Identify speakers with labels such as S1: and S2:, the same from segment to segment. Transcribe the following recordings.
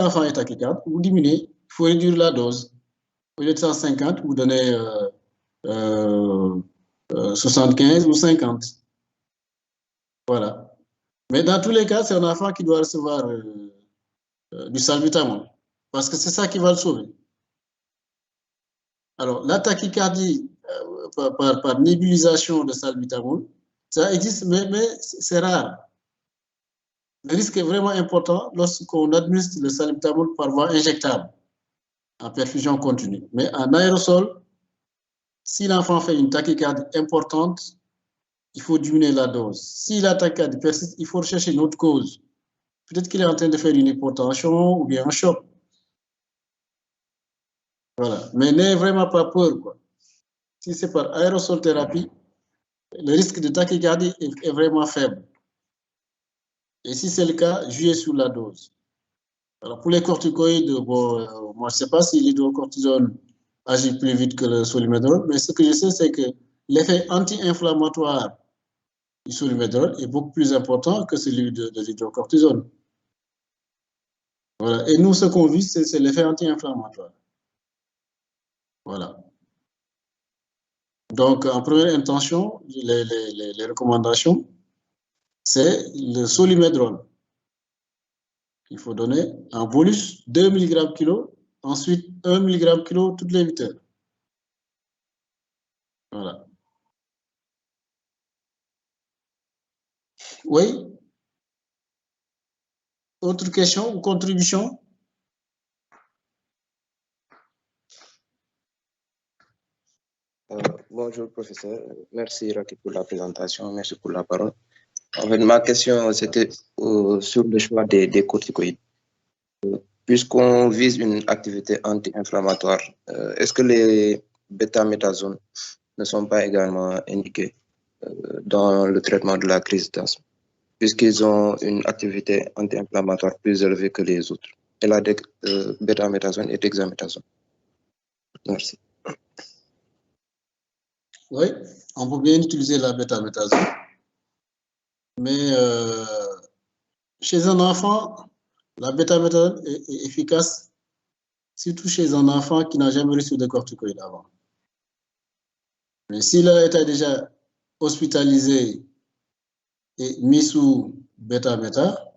S1: l'enfant est tachycarde, vous diminuez, il faut réduire la dose. Au lieu de 150, vous donnez 75 ou 50. Voilà. Mais dans tous les cas, c'est un enfant qui doit recevoir du salbutamol, parce que c'est ça qui va le sauver. Alors, la tachycardie par nébulisation de salbutamol, ça existe, mais c'est rare. Le risque est vraiment important lorsqu'on administre le salbutamol par voie injectable, en perfusion continue. Mais en aérosol, si l'enfant fait une tachycardie importante, il faut diminuer la dose. Si la tachycardie persiste, il faut rechercher une autre cause. Peut-être qu'il est en train de faire une hypotension ou bien un choc. Voilà. Mais n'ayez vraiment pas peur, quoi. Si c'est par aérosol thérapie, le risque de tachycardie est vraiment faible. Et si c'est le cas, jouez sur la dose. Alors pour les corticoïdes, bon, moi je ne sais pas si l'hydrocortisone agit plus vite que le solimedrol, mais ce que je sais, c'est que l'effet anti-inflammatoire du solimedrol est beaucoup plus important que celui de l'hydrocortisone. Voilà. Et nous, ce qu'on vise, c'est l'effet anti-inflammatoire. Voilà. Donc, en première intention, les recommandations, c'est le solimedrol. Il faut donner en bolus 2 mg kg, ensuite 1 mg kg toutes les 8 heures. Voilà. Oui? Autre question ou contribution?
S2: Bonjour, professeur. Merci, Rocky, pour la présentation. Merci pour la parole. En fait, ma question, c'était sur le choix des corticoïdes. Puisqu'on vise une activité anti-inflammatoire, est-ce que les bêta-méthazones ne sont pas également indiqués dans le traitement de la crise d'asthme, puisqu'ils ont une activité anti-inflammatoire plus élevée que les autres? Et la bêta-méthazone et dexaméthasone. Merci.
S1: Oui, on peut bien utiliser la bêta-méthazone. Mais chez un enfant, la bêta-méthazone est efficace, surtout chez un enfant qui n'a jamais reçu de corticoïdes avant. Mais s'il a été déjà hospitalisé et mis sous bêta-méta,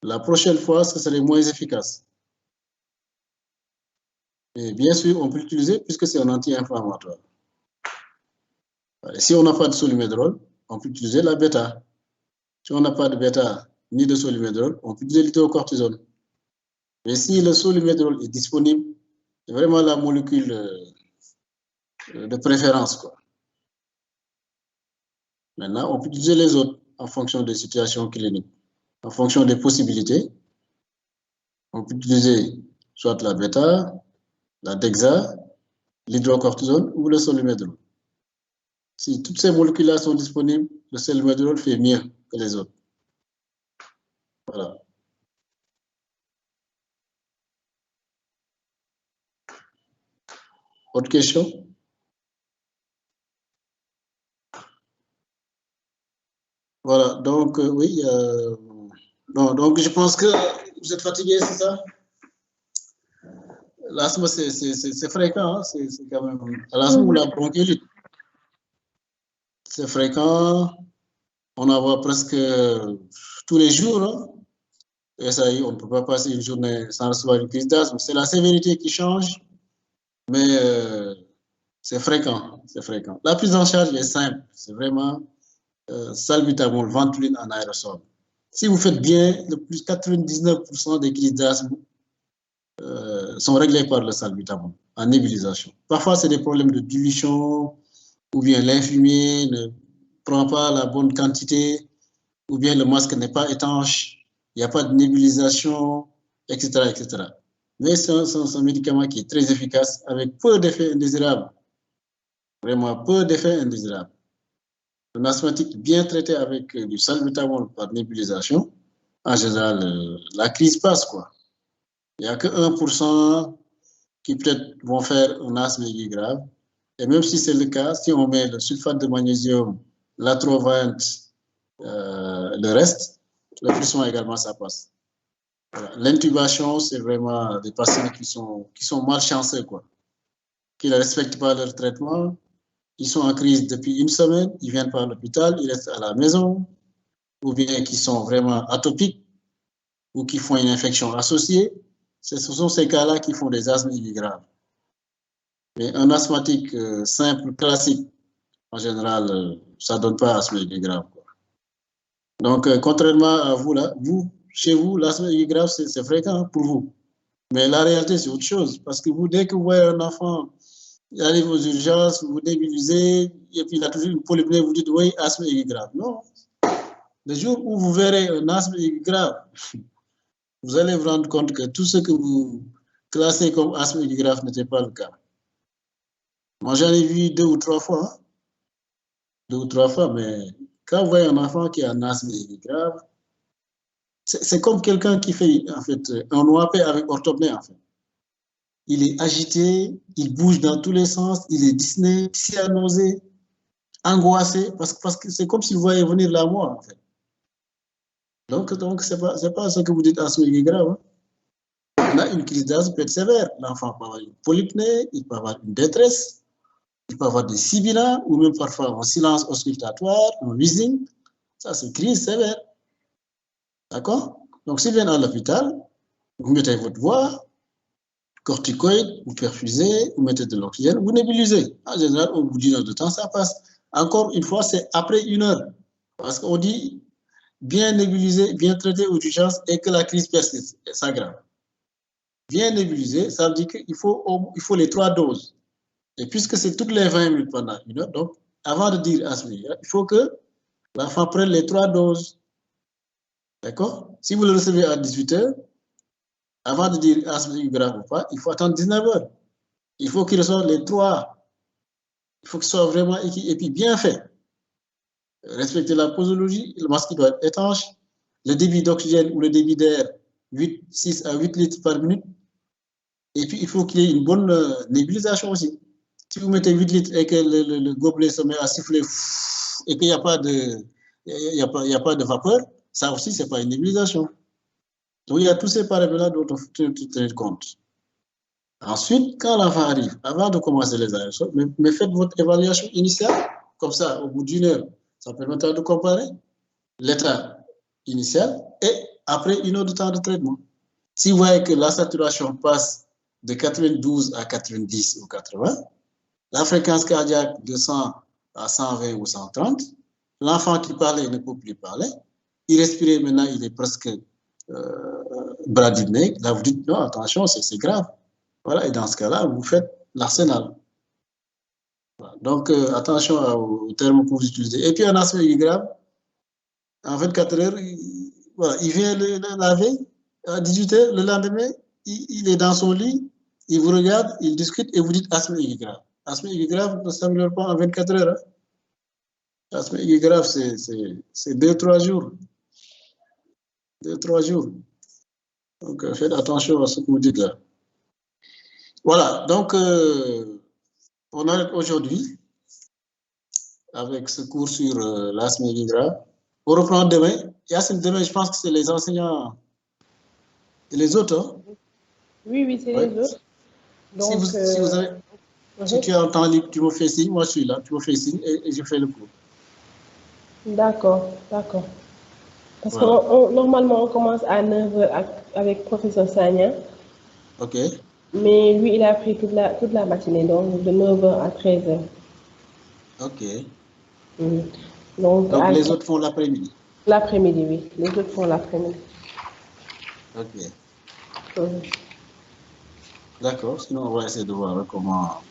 S1: la prochaine fois, ce serait moins efficace. Et bien sûr, on peut l'utiliser puisque c'est un anti-inflammatoire. Si on n'a pas de solimedrol, on peut utiliser la bêta. Si on n'a pas de bêta ni de solimedrol, on peut utiliser l'hydrocortisone. Mais si le solimedrol est disponible, c'est vraiment la molécule de préférence, quoi. Maintenant, on peut utiliser les autres en fonction des situations cliniques, en fonction des possibilités. On peut utiliser soit la bêta, la dexa, l'hydrocortisone ou le solimedrol. Si toutes ces molécules-là sont disponibles, le solimedrol fait mieux que les autres. Voilà. Autre question? Voilà, donc oui, non, donc je pense que vous êtes fatigué, c'est ça? L'asthme, c'est fréquent, hein? C'est quand même l'asthme ou la bronchiolite. C'est fréquent, on en voit presque tous les jours, hein? Et ça y est, on ne peut pas passer une journée sans recevoir une crise d'asthme. C'est la sévérité qui change, mais c'est fréquent, c'est fréquent. La prise en charge est simple, c'est vraiment salbutamol, ventoline en aérosol. Si vous faites bien, le plus 99% des crises d'asthme sont réglées par le salbutamol en nébulisation. Parfois, c'est des problèmes de dilution, ou bien l'infirmier ne prend pas la bonne quantité, ou bien le masque n'est pas étanche, il n'y a pas de nébulisation, etc., etc. Mais c'est un médicament qui est très efficace avec peu d'effets indésirables. Vraiment peu d'effets indésirables. Un asthmatique bien traité avec du salbutamol par nébulisation, en général, la crise passe, quoi. Il n'y a que 1% qui peut-être vont faire un asthme aigu grave. Et même si c'est le cas, si on met le sulfate de magnésium, l'atrovent, le reste, le plus souvent également, ça passe. Voilà. L'intubation, c'est vraiment des patients qui sont malchanceux, quoi, qui ne respectent pas leur traitement. Ils sont en crise depuis une semaine, ils viennent pas à l'hôpital, ils restent à la maison, ou bien qui sont vraiment atopiques, ou qui font une infection associée. Ce sont ces cas-là qui font des asthmes aiguës graves. Mais un asthmatique simple, classique, en général, ça ne donne pas asthme aigu grave, quoi. Donc, contrairement à vous, là, chez vous, l'asthme aigu grave, c'est fréquent pour vous. Mais la réalité, c'est autre chose. Parce que vous, dès que vous voyez un enfant, il arrive aux urgences, vous nébulisez, et puis il a toujours une polypnée, vous dites, oui, asthme aigu grave. Non. Le jour où vous verrez un asthme aigu grave, vous allez vous rendre compte que tout ce que vous classez comme asthme aigu grave n'était pas le cas. Moi, j'en ai vu 2 ou 3 fois. Hein. 2 ou 3 fois, mais quand vous voyez un enfant qui a un asthme aigu grave, c'est comme quelqu'un qui fait en fait un OAP avec orthopnée, en fait. Il est agité, il bouge dans tous les sens, il est dyspné, cyanosé, angoissé, parce que c'est comme s'il voyait venir la mort, en fait. Donc c'est pas ce que vous dites asthme aigu grave. Hein. Là, une crise d'asthme peut être sévère. L'enfant peut avoir une polypnée, il peut avoir une détresse, il peut avoir des sibilants, ou même parfois un silence auscultatoire, un wheezing. Ça, c'est une crise sévère. D'accord? Donc, s'ils viennent à l'hôpital, vous mettez votre voix, corticoïdes, vous perfusez, vous mettez de l'oxygène, vous nébulisez. En général, au bout d'une heure de temps, ça passe. Encore une fois, c'est après 1 heure. Parce qu'on dit bien nébuliser, bien traiter aux urgences et que la crise persiste, s'aggrave. Bien nébuliser, ça veut dire qu'il faut les 3 doses. Et puisque c'est toutes les 20 minutes pendant 1 heure, donc avant de dire asthme, il faut que l'enfant prenne les 3 doses. D'accord? Si vous le recevez à 18 heures, avant de dire asthme aigu grave ou pas, il faut attendre 19 heures. Il faut qu'il reçoive les 3. Il faut qu'il soit vraiment équipé et puis bien fait. Respecter la posologie, le masque doit être étanche, le débit d'oxygène ou le débit d'air, 6 à 8 litres par minute. Et puis, il faut qu'il y ait une bonne nébulisation aussi. Si vous mettez 8 litres et que le gobelet se met à siffler et qu'il n'y a pas de vapeur, ça aussi, ce n'est pas une nébulisation. Donc, il y a tous ces paramètres-là dont il faut tenir compte. Ensuite, quand l'enfant arrive, avant de commencer les aérosols, mais faites votre évaluation initiale, comme ça, au bout d'1 heure, ça permettra de comparer l'état initial et après 1 heure de temps de traitement. Si vous voyez que la saturation passe de 92 à 90 ou 80, la fréquence cardiaque de 100 à 120 ou 130, l'enfant qui parlait ne peut plus parler, il respirait maintenant, il est presque bradiné, là vous dites non, attention, c'est grave. Voilà, et dans ce cas-là, vous faites l'arsenal. Voilà. Donc, attention aux termes que vous utilisez. Et puis, un asthme aigu grave, en 24 heures, il vient la veille, à 18 heures, le lendemain, il est dans son lit, il vous regarde, il discute et vous dites asthme aigu grave. Asthme aigu grave ne s'améliore pas en 24 heures. Hein. Asthme aigu grave, c'est 2-3 jours. 2-3 jours. Donc, faites attention à ce que vous dites là. Voilà, donc, on arrête aujourd'hui avec ce cours sur l'asthme aigu grave. On reprend demain. Yacine, demain, je pense que c'est les enseignants et les autres. Hein?
S3: Oui, c'est les autres. Donc,
S1: si tu as un temps libre, tu me fais signe. Moi, je suis là. Tu me fais signe et je fais le cours.
S3: D'accord. Parce que normalement, on commence à 9h avec le professeur Sagna.
S1: OK.
S3: Mais lui, il a pris toute la matinée, donc de 9h à 13h.
S1: OK.
S3: Donc
S1: les autres font l'après-midi.
S3: L'après-midi, oui. Les autres font l'après-midi.
S1: OK. D'accord. Sinon, on va essayer de voir comment